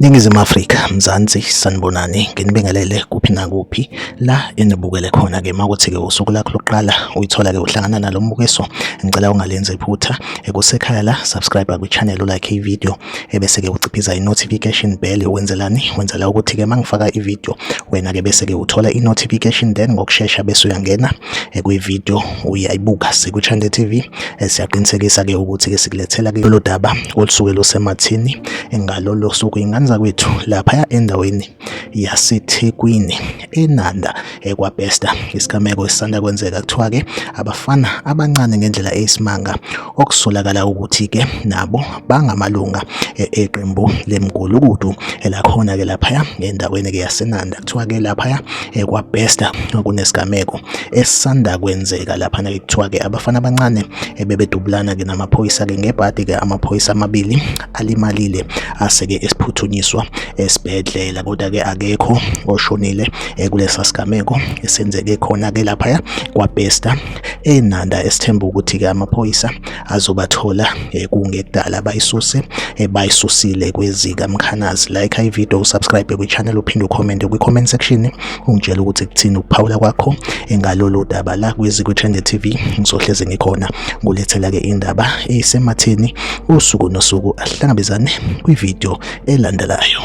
Ningizimu Afrika, Mzansi, sanibonani, nginibingelele kuphi nakuphi la enibukele khona-ke makuthi-ke usuku lakho lokuqala uyithola-ke uhlangana nalo mbukiso. Ngicela ungalenzi iphutha kusekhaya la, subscribe kwi-channel, ulike i-video ebese-ke uciphiza i-notification bell. Wenzelani? Wenzela ukuthi-ke mangifaka i-video wena-ke bese-ke uthola i-notification, then ngokushesha bese uyangena kwi-video uyayibuka sekwi-Chande TV. Siyaqinisekisa-ke ukuthi-ke sikulethela-ke lolu daba olusuke lusemathini ngalolo suku ingane kwethu lapha endaweni yaseThekwini eNanda kwaBesta. Isigameko esisanda kwenzeka kuthiwa-ke abafana abancane ngendlela eyisimanga okusolakala ukuthi-ke nabo bangamalunga eqembu lemgulukudu elakhona-ke lapha endaweni-ke yaseNanda. Kuthiwa-ke lapha kwaBesta kunesigameko esisanda kwenzeka lapha kuthiwa-ke abafana abancane bebedubulana-ke namaphoyisa-ke ngebhadi-ke amaphoyisa amabili alimalile aseke esiphuthunyiswa esibhedlela, kodwa-ke akekho oshonile kulesa sigameko esenzeke khona-ke lapha kwaBesta eNanda. Esithemba ukuthi-ke amaphoyisa azobathola kungekudala bayisusile kwezikamkhanazi. Like i-video, usubscribe kwi-channel, uphinde ucommente kwi-comment section ungitshela ukuthi kuthini ukuphawula kwakho ngalolu daba la kwi-Chande TV. Ngizohlezi ngikhona ngulethela-ke indaba eyisematheni usuku nosuku. Asihlangabezane kwi-video elandelayo.